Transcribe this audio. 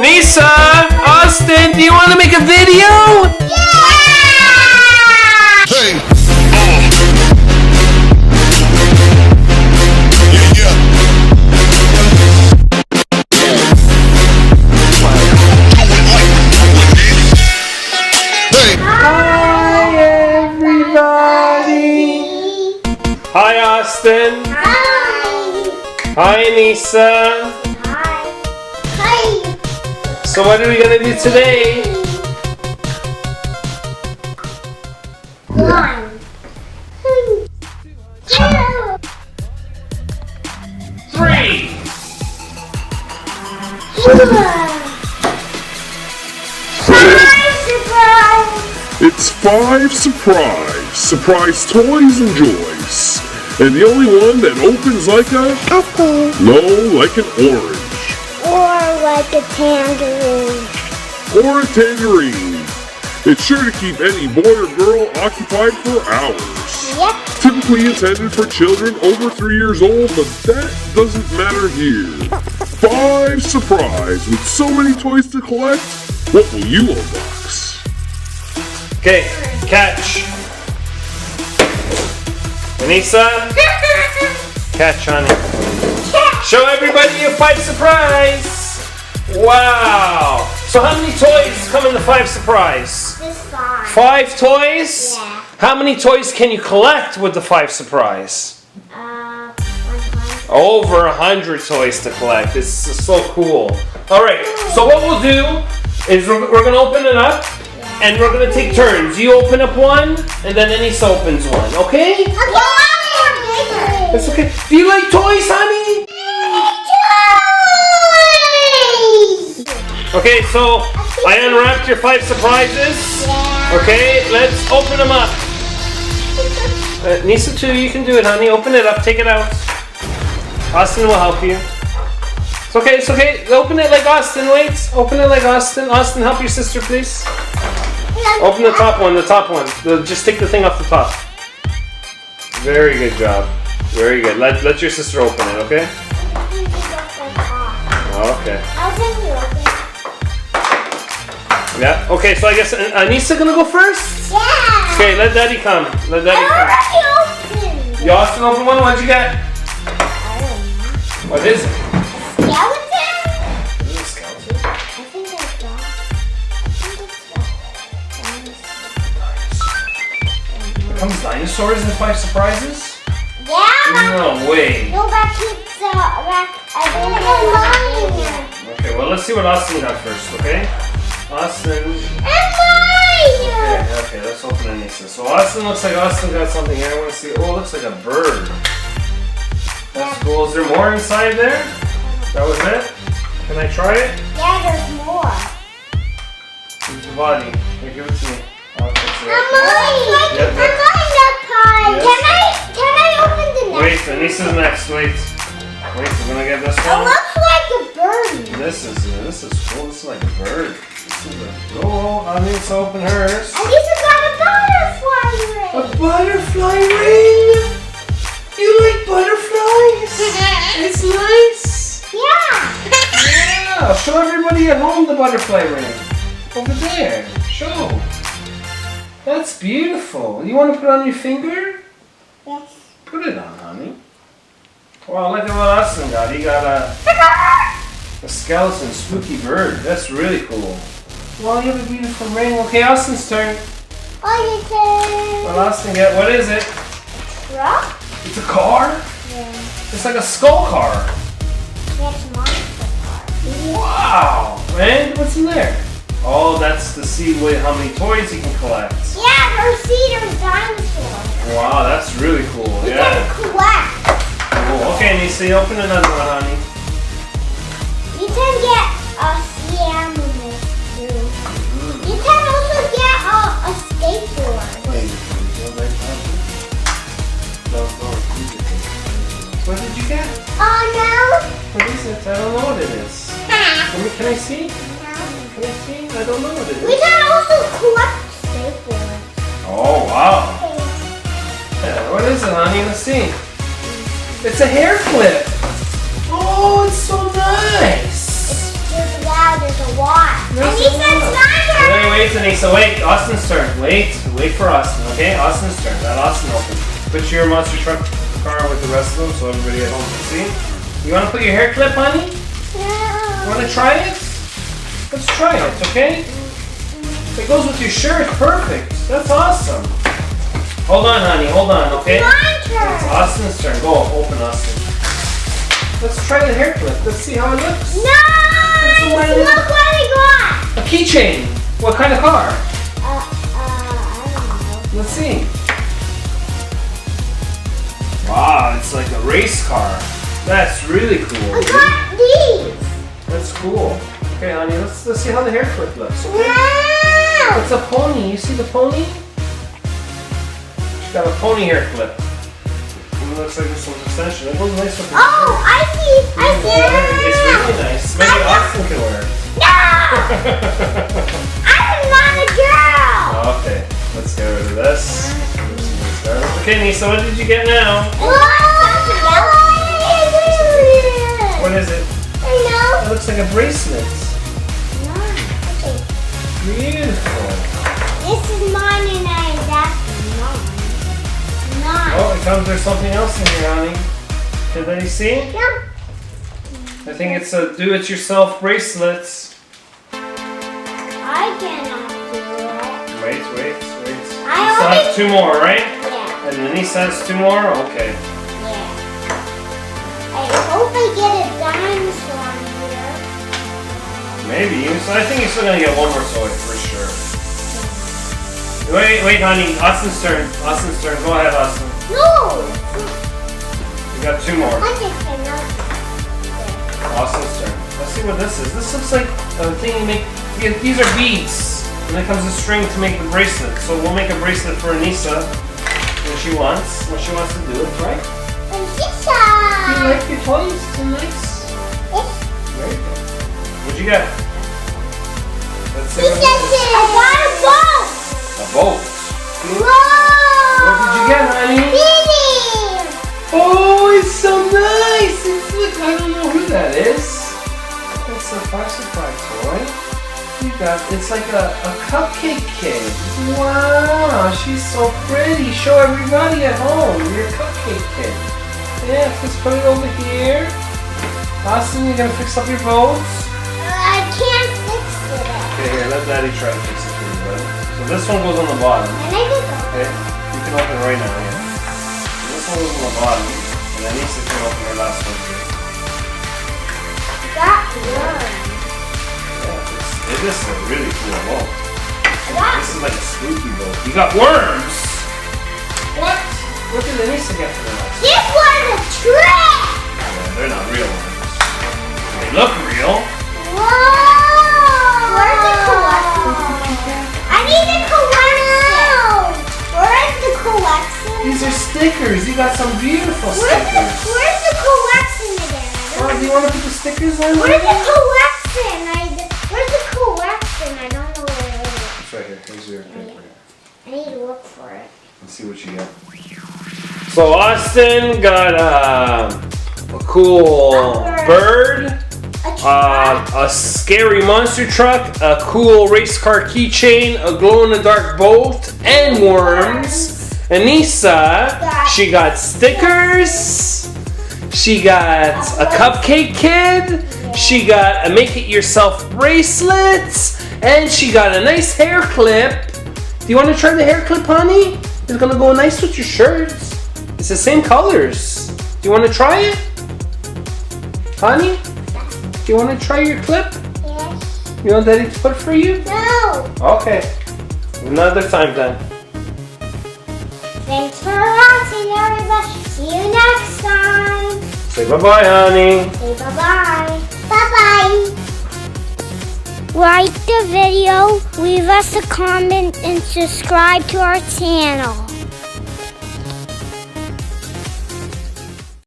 Nisa, Austin, do you want to make a video? Yeah! Hey! Hi, Austin. Hi. Hi, Nisa. Hi. Hi. So what are we going to do today? 1, 2, 3. 5 surprise. It's 5 surprise. Surprise toys and joys. And the only one that opens like a... Apple. No, like an orange. Or like a tangerine. Or a tangerine. It's sure to keep any boy or girl occupied for hours. Yep. Typically intended for children over 3 years old, but that doesn't matter here. 5 surprise with so many toys to collect. What will you unbox? Okay, catch. Nisa, catch, honey. Show everybody your 5 surprise. Wow. So how many toys come in the 5 surprise? Just 5. 5 toys? Yeah. How many toys can you collect with the 5 surprise? 100. Over 100 toys to collect. This is so cool. All right, so what we'll do is we're going to open it up. And we're going to take turns. You open up one, and then Anissa opens one, okay? Okay. That's okay. Do you like toys, honey? Toys. Okay, so I unwrapped your 5 surprises. Yeah. Okay, let's open them up. Nisa too, you can do it, honey. Open it up, take it out. Austin will help you. It's okay, it's okay. Open it like Austin, wait. Open it like Austin. Austin, help your sister, please. Open the top one, just take the thing off the top. Very good job. Very good. Let your sister open it, okay? Okay. Yeah, okay, so I guess Anissa gonna go first? Yeah. Okay, let Daddy come. Let Daddy come. Open. You Austin open one? What'd you get? I don't know. What is it? Skeleton? Is it a skeleton? I think it's Here comes dinosaurs in 5 surprises? Yeah. No way. No, back it's back. I think it's Okay, well let's see what Austin got first, okay? Austin. Okay, let's open Anissa. So Austin looks like Austin got something here. I want to see. Oh, it looks like a bird. That's cool. Is there more inside there? That was it? Can I try it? Yeah, there's more. Here's the body. Here, give it to me. I'll fix it up. I'm going the pie. Yes. Can I open the next? Wait, Anissa's next. Wait, we're gonna get this It one. looks like a bird. This is cool. This is like a bird. Oh, Anissa, open hers. Alisa got a butterfly ring. A butterfly ring. You like butterflies? It's nice. Yeah. Yeah. Show everybody at home the butterfly ring. Over there. Show. That's beautiful. You want to put it on your finger? Yes. Put it on, honey. Wow, look at what Austin got. He got a skeleton, spooky bird. That's really cool. Well, you have a beautiful ring. Okay, Austin's turn. What Austin get? What is it? Truck? It's a car? Yeah. It's like a skull car. That's monster car. Wow. And what's in there? Oh, that's to see how many toys you can collect. Yeah, there's dinosaurs. Wow, that's really cool. You Yeah. can collect. Cool. Okay, Nisa, open another one, honey. You can get a sea animal too. You can also get a skateboard. What did you get? Oh no! What is it? I don't know what it is. Can I see? Can I see? I don't know what it is. We can also collect skateboards. Oh, wow. Yeah, what is it, honey? Let's see. It's a hair clip. Oh, it's so nice. It's just wow, there's a lot. There's Anissa, it's my turn. Wait, Anissa, wait. Austin's turn. Wait for Austin, okay? Austin's turn. Let Austin open. Put your monster truck car with the rest of them so everybody at home can see. You want to put your hair clip, honey? No. You want to try it? Let's try it, okay? It goes with your shirt. Perfect. That's awesome. Hold on, honey. Hold on, okay? My turn. It's Austin's turn. Go, open Austin. Let's try the hair clip. Let's see how it looks. Nice! Look what I got. A keychain. What kind of car? I don't know. Let's see. Wow, it's like a race car. That's really cool. I got these. That's cool. Okay, honey, let's see how the hair clip looks. Okay? Wow. It's a pony. You see the pony? She's got a pony hair clip. It looks like this one's extension. It goes nice with the Oh, I see. It's really nice. Maybe Austin can wear it. No! I'm not a girl. Okay, let's get rid of this. Okay, Nisa, what did you get now? What is it? It looks like a bracelet. Beautiful. This is mine and that's mine. Oh, it comes with something else in here, honey. Can they see? Yeah. I think it's a do-it-yourself bracelets. I cannot do it. Wait. I Nisa only- has two more, right? Yeah. And then Nisa has two more? Okay. Yeah. I hope I get a dinosaur here. Maybe. So I think you're still going to get one more toy for sure. Wait, honey. Austin's turn. Go ahead, Austin. No! You got two more. I just cannot. Austin's turn. Let's see what this is. This looks like a thing you make. These are beads. And then comes a string to make the bracelet. So we'll make a bracelet for Anissa when she wants to do it, right? And Do you like your toys? They're nice. Very good. What'd you get? Let's see what this is. I got a boat! A boat. Whoa! What did you get, honey? Baby! Oh, it's so nice! Look, I don't know who that is. It's a surprise toy. It's like a cupcake kid. Wow, she's so pretty. Show everybody at home your cupcake kid. Yeah, just put it over here. Austin, you gonna fix up your boats? I can't fix it. Okay, here, let Daddy try to fix it for you, buddy. So this one goes on the bottom. And I just Okay, you can open it right now, yeah. So this one goes on the bottom, and then Lisa can open her last one too. got one. Yeah, this is a really cool boat. What? This is like a spooky boat. You got worms! What? What did Anissa get for that? This was a trick! Yeah, they're not real worms. They look real. Whoa! Where's the collection? I need the collection! Where's the collection? These are stickers. You got some beautiful stickers. Where's the collection again? Oh, do you want to put the stickers on? Where's the collection? Where's the collection? I don't know where it is. It's right here. Here's your paper. I need to look for it. Let's see what you get. So Austin got a cool bird, a scary monster truck, a cool race car keychain, a glow-in-the-dark bolt, and worms. Anissa, she got stickers. She got a cupcake kid. She got a make-it-yourself bracelet, and she got a nice hair clip. Do you want to try the hair clip, honey? It's gonna go nice with your shirts. It's the same colors. Do you want to try it? Honey? Do you want to try your clip? Yes. You want Daddy to put it for you? No. Okay. Another time then. Thanks for watching, everybody. See you next time. Say bye-bye, honey. Say bye-bye. Bye-bye. Like the video, leave us a comment, and subscribe to our channel.